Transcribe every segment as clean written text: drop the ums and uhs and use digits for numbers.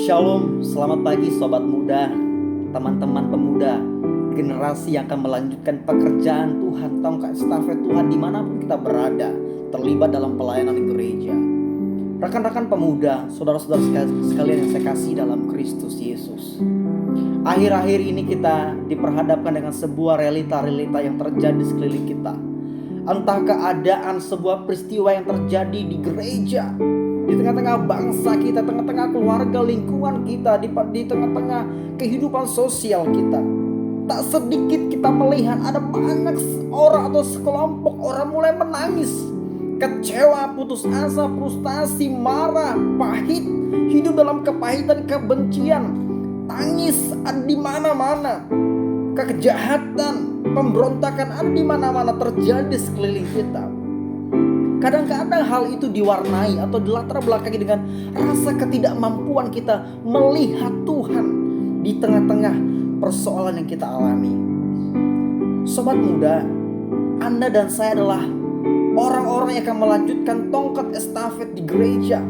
Shalom, selamat pagi sobat muda, teman-teman pemuda, generasi yang akan melanjutkan pekerjaan Tuhan, tongkat estafet Tuhan dimanapun kita berada, terlibat dalam pelayanan gereja. Rekan-rekan pemuda, saudara-saudara sekalian yang saya kasih dalam Kristus Yesus. Akhir-akhir ini kita diperhadapkan dengan sebuah realita-realita yang terjadi di sekeliling kita. Entah keadaan sebuah peristiwa yang terjadi di gereja, di tengah-tengah bangsa kita, tengah-tengah keluarga, lingkungan kita, di tengah-tengah kehidupan sosial kita. Tak sedikit kita melihat ada banyak orang atau sekelompok orang mulai menangis, kecewa, putus asa, frustasi, marah, pahit, hidup dalam kepahitan, kebencian, tangis ada di mana-mana, kejahatan, pemberontakan ada di mana-mana terjadi di sekeliling kita. Kadang-kadang hal itu diwarnai atau dilatar belakangi dengan rasa ketidakmampuan kita melihat Tuhan di tengah-tengah persoalan yang kita alami. Sobat muda, Anda dan saya adalah orang-orang yang akan melanjutkan tongkat estafet di gereja,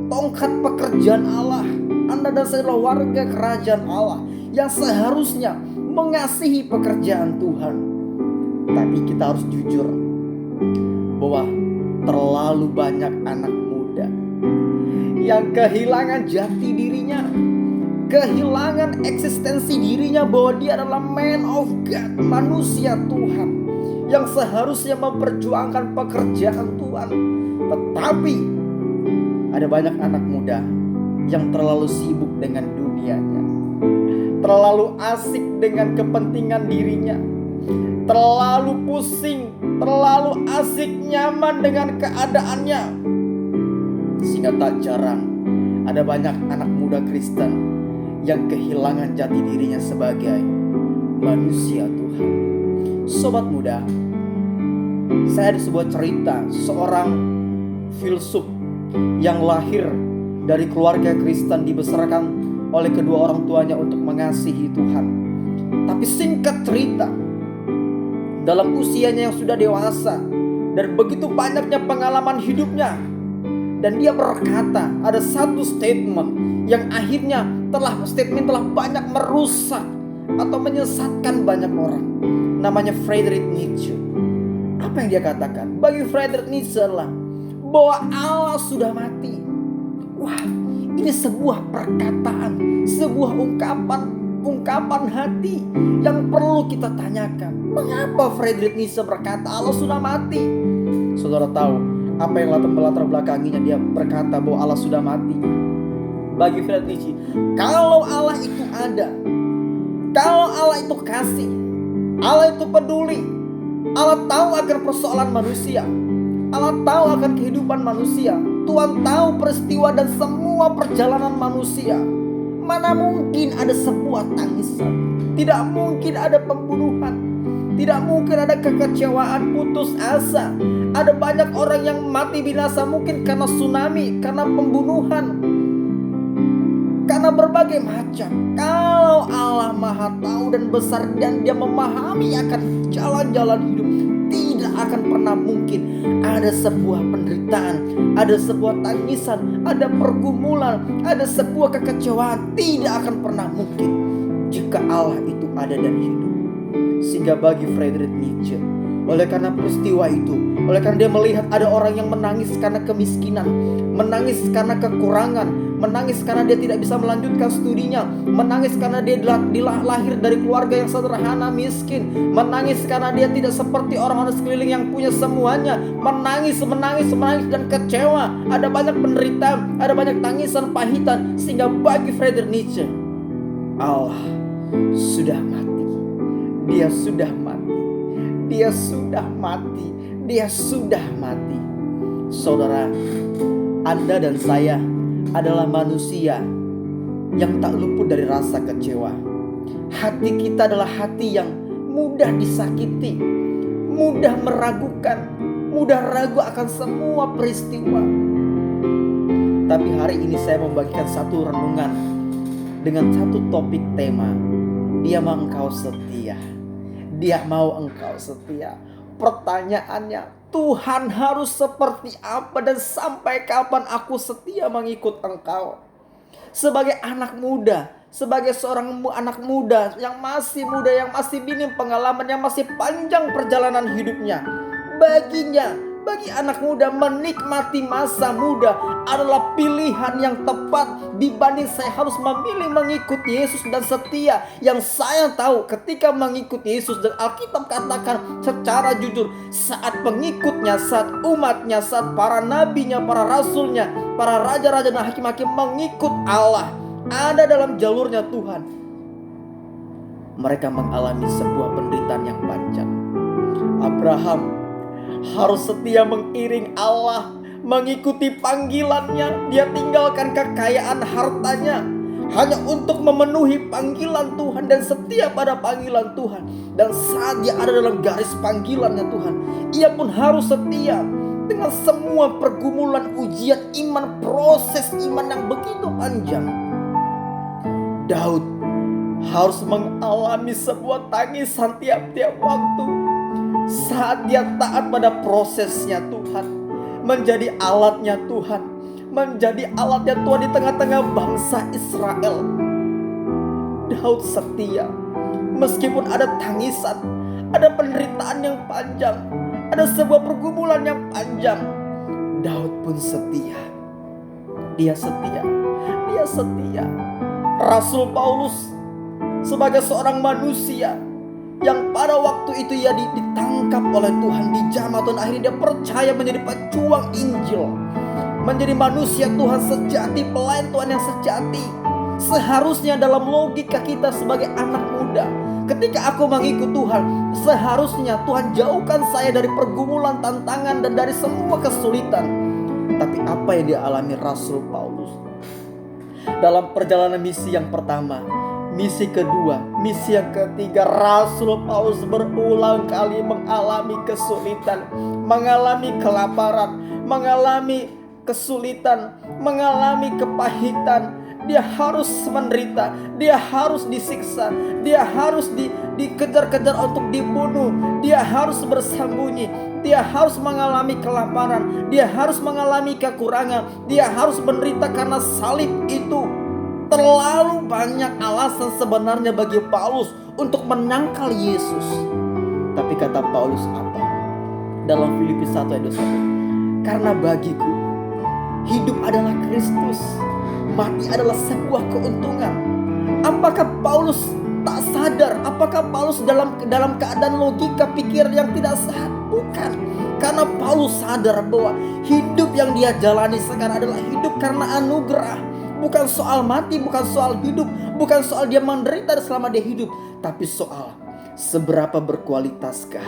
tongkat pekerjaan Allah. Anda dan saya adalah warga kerajaan Allah yang seharusnya mengasihi pekerjaan Tuhan. Tapi kita harus jujur bahwa terlalu banyak anak muda yang kehilangan jati dirinya, kehilangan eksistensi dirinya bahwa dia adalah man of God, manusia Tuhan yang seharusnya memperjuangkan pekerjaan Tuhan. Tetapi ada banyak anak muda yang terlalu sibuk dengan dunianya, terlalu asik dengan kepentingan dirinya, terlalu pusing, terlalu asik nyaman dengan keadaannya. Sehingga tak jarang ada banyak anak muda Kristen yang kehilangan jati dirinya sebagai manusia Tuhan. Sobat muda, saya ada sebuah cerita seorang filsuf yang lahir dari keluarga Kristen, dibesarkan oleh kedua orang tuanya untuk mengasihi Tuhan. Tapi singkat cerita, dalam usianya yang sudah dewasa dan begitu banyaknya pengalaman hidupnya, dan dia berkata ada satu statement yang akhirnya telah banyak merusak atau menyesatkan banyak orang. Namanya Friedrich Nietzsche. Apa yang dia katakan? Bagi Friedrich Nietzsche adalah bahwa Allah sudah mati. Wah, ini sebuah perkataan, sebuah ungkapan hati yang perlu kita tanyakan. Mengapa Friedrich Nietzsche berkata Allah sudah mati? Saudara tahu apa yang melatar belakanginya dia berkata bahwa Allah sudah mati? Bagi Friedrich Nietzsche, kalau Allah itu ada, kalau Allah itu kasih, Allah itu peduli, Allah tahu akan persoalan manusia, Allah tahu akan kehidupan manusia, Tuhan tahu peristiwa dan semua perjalanan manusia. Mana mungkin ada sebuah tangisan, tidak mungkin ada pembunuhan, tidak mungkin ada kekecewaan, putus asa. Ada banyak orang yang mati binasa, mungkin karena tsunami, karena pembunuhan, karena berbagai macam. Kalau Allah Maha tahu dan besar dan dia memahami akan jalan-jalan hidup, tidak akan pernah mungkin ada sebuah penderitaan, ada sebuah tangisan, ada pergumulan, ada sebuah kekecewaan. Tidak akan pernah mungkin jika Allah itu ada dan hidup. Sehingga bagi Friedrich Nietzsche, oleh karena peristiwa itu, oleh karena dia melihat ada orang yang menangis karena kemiskinan, menangis karena kekurangan, menangis karena dia tidak bisa melanjutkan studinya, menangis karena dia lahir dari keluarga yang sederhana, miskin, menangis karena dia tidak seperti orang-orang sekeliling yang punya semuanya, menangis dan kecewa. Ada banyak penderitaan, ada banyak tangisan, pahitan. Sehingga bagi Friedrich Nietzsche, Allah sudah mati. Dia sudah mati. Dia sudah mati. Dia sudah mati. Saudara, Anda dan saya adalah manusia yang tak luput dari rasa kecewa. Hati kita adalah hati yang mudah disakiti, mudah meragukan, mudah ragu akan semua peristiwa. Tapi hari ini saya membagikan satu renungan dengan satu topik tema. Dia mau engkau setia. Dia mau engkau setia. Pertanyaannya, Tuhan harus seperti apa dan sampai kapan aku setia mengikut engkau? Sebagai anak muda, sebagai seorang anak muda, yang masih minim pengalaman, yang masih panjang perjalanan hidupnya. Bagi anak muda, menikmati masa muda adalah pilihan yang tepat dibanding saya harus memilih mengikuti Yesus dan setia. Yang saya tahu ketika mengikuti Yesus, dan Alkitab katakan secara jujur, saat pengikutnya, saat umatnya, saat para nabinya, para rasulnya, para raja-raja dan hakim-hakim mengikut Allah, ada dalam jalurnya Tuhan, mereka mengalami sebuah penderitaan yang panjang. Abraham harus setia mengiring Allah, mengikuti panggilannya. Dia tinggalkan kekayaan hartanya hanya untuk memenuhi panggilan Tuhan dan setia pada panggilan Tuhan. Dan saat dia ada dalam garis panggilannya Tuhan, ia pun harus setia dengan semua pergumulan, ujian iman, proses iman yang begitu panjang. Daud harus mengalami sebuah tangisan tiap-tiap waktu saat dia taat pada prosesnya Tuhan, menjadi alatnya Tuhan, menjadi alatnya Tuhan di tengah-tengah bangsa Israel. Daud setia meskipun ada tangisan, ada penderitaan yang panjang, ada sebuah pergumulan yang panjang. Daud pun setia. Dia setia. Rasul Paulus sebagai seorang manusia yang pada waktu itu ia ditangkap oleh Tuhan, dijamah Tuhan, akhirnya dia percaya menjadi pejuang Injil, menjadi manusia Tuhan sejati, pelayan Tuhan yang sejati. Seharusnya dalam logika kita sebagai anak muda, ketika aku mengikut Tuhan, seharusnya Tuhan jauhkan saya dari pergumulan, tantangan, dan dari semua kesulitan. Tapi apa yang dialami Rasul Paulus dalam perjalanan misi yang pertama, misi kedua, misi yang ketiga, Rasul Paulus berulang kali mengalami kesulitan, mengalami kelaparan, mengalami kesulitan, mengalami kepahitan. Dia harus menderita, dia harus disiksa, dia harus dikejar-kejar untuk dibunuh, dia harus bersembunyi, dia harus mengalami kelaparan, dia harus mengalami kekurangan, dia harus menderita karena salib itu. Terlalu banyak alasan sebenarnya bagi Paulus untuk menyangkal Yesus. Tapi kata Paulus apa? Dalam Filipi 1 ayat 21. Karena bagiku hidup adalah Kristus, mati adalah sebuah keuntungan. Apakah Paulus tak sadar? Apakah Paulus dalam keadaan logika pikir yang tidak sehat? Bukan. Karena Paulus sadar bahwa hidup yang dia jalani sekarang adalah hidup karena anugerah. Bukan soal mati, bukan soal hidup, bukan soal dia menderita selama dia hidup, tapi soal seberapa berkualitaskah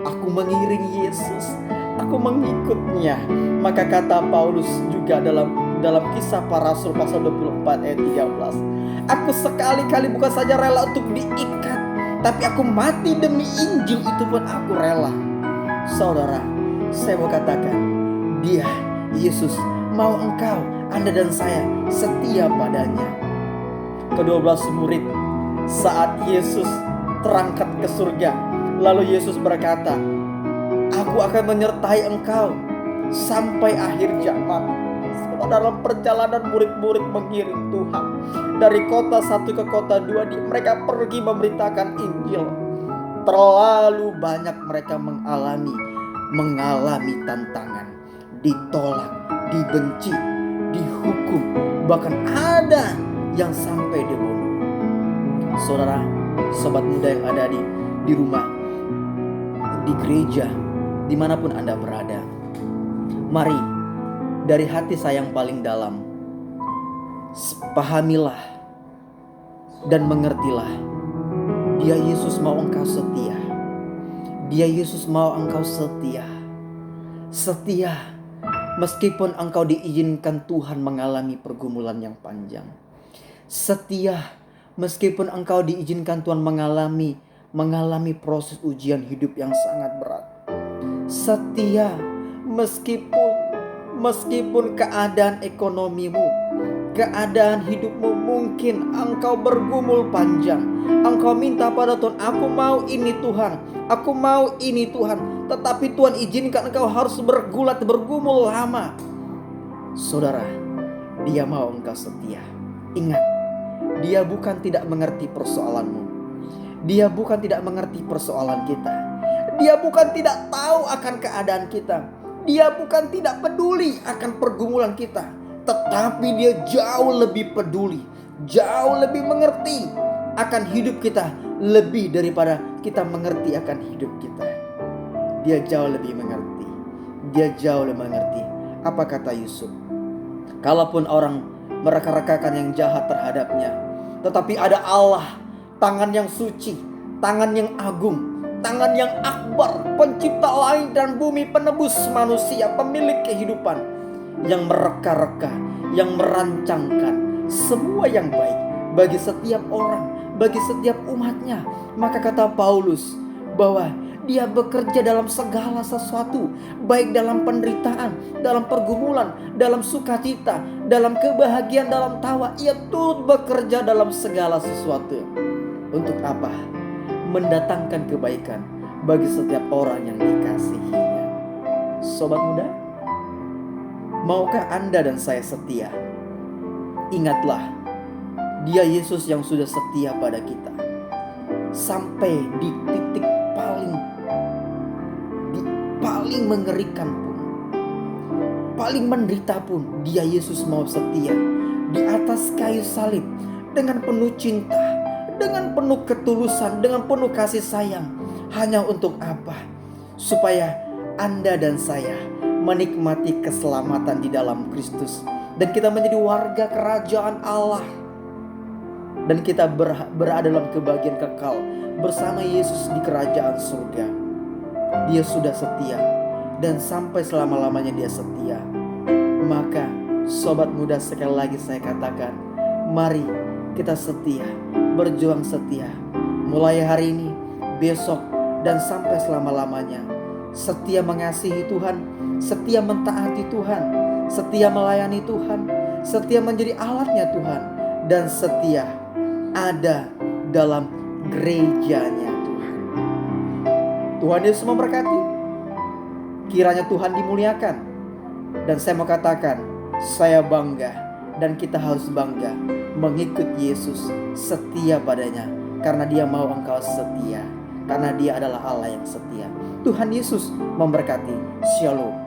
aku mengiring Yesus, aku mengikutnya. Maka kata Paulus juga dalam Kisah Para Rasul pasal 24 ayat 13, aku sekali-kali bukan saja rela untuk diikat, tapi aku mati demi Injil, itu pun aku rela. Saudara, saya mau katakan, dia, Yesus, mau engkau, Anda dan saya setia padanya. Ke-12 murid saat Yesus terangkat ke surga, lalu Yesus berkata, aku akan menyertai engkau sampai akhir zaman. Dalam perjalanan murid-murid mengiring Tuhan dari kota satu ke kota dua, mereka pergi memberitakan Injil. Terlalu banyak mereka mengalami tantangan, ditolak, dibenci, dihukum, bahkan ada yang sampai dibunuh. Saudara, sobat muda yang ada di rumah, di gereja, dimanapun Anda berada, mari dari hati saya yang paling dalam, pahamilah dan mengertilah, dia Yesus mau engkau setia. Dia Yesus mau engkau setia. Setia meskipun engkau diizinkan Tuhan mengalami pergumulan yang panjang. Setia meskipun engkau diizinkan Tuhan mengalami proses ujian hidup yang sangat berat. Setia meskipun keadaan ekonomimu, keadaan hidupmu mungkin engkau bergumul panjang. Engkau minta pada Tuhan, aku mau ini Tuhan, aku mau ini Tuhan. Tetapi Tuhan izinkan engkau harus bergumul lama. Saudara, dia mau engkau setia. Ingat, Dia bukan tidak mengerti persoalanmu. Dia bukan tidak mengerti persoalan kita. Dia bukan tidak tahu akan keadaan kita. Dia bukan tidak peduli akan pergumulan kita. Tetapi Dia jauh lebih peduli, jauh lebih mengerti akan hidup kita, lebih daripada kita mengerti akan hidup kita. Dia jauh lebih mengerti. Dia jauh lebih mengerti. Apa kata Yusuf? Kalaupun orang mereka-rekakan yang jahat terhadapnya, tetapi ada Allah, tangan yang suci, tangan yang agung, tangan yang akbar, pencipta langit dan bumi, penebus manusia, pemilik kehidupan, yang mereka-reka, yang merancangkan semua yang baik bagi setiap orang, bagi setiap umatnya. Maka kata Paulus bahwa Dia bekerja dalam segala sesuatu, baik dalam penderitaan, dalam pergumulan, dalam sukacita, dalam kebahagiaan, dalam tawa. Ia turut bekerja dalam segala sesuatu. Untuk apa? Mendatangkan kebaikan bagi setiap orang yang dikasihinya. Sobat muda, maukah Anda dan saya setia? Ingatlah, Dia Yesus yang sudah setia pada kita. Sampai di titik paling mengerikan pun, paling menderita pun, Dia Yesus mau setia. Di atas kayu salib, dengan penuh cinta, dengan penuh ketulusan, dengan penuh kasih sayang. Hanya untuk apa? Supaya Anda dan saya menikmati keselamatan di dalam Kristus, dan kita menjadi warga kerajaan Allah, dan kita berada dalam kebahagiaan kekal bersama Yesus di kerajaan surga. Dia sudah setia, dan sampai selama-lamanya Dia setia. Maka sobat muda, sekali lagi saya katakan, mari kita setia, berjuang setia. Mulai hari ini, besok, dan sampai selama-lamanya. Setia mengasihi Tuhan, setia mentaati Tuhan, setia melayani Tuhan, setia menjadi alatnya Tuhan, dan setia ada dalam gerejanya Tuhan. Tuhan Yesus memberkati. Kiranya Tuhan dimuliakan. Dan saya mau katakan, saya bangga, dan kita harus bangga mengikut Yesus, setia padanya, karena Dia mau engkau setia, karena Dia adalah Allah yang setia. Tuhan Yesus memberkati. Shalom.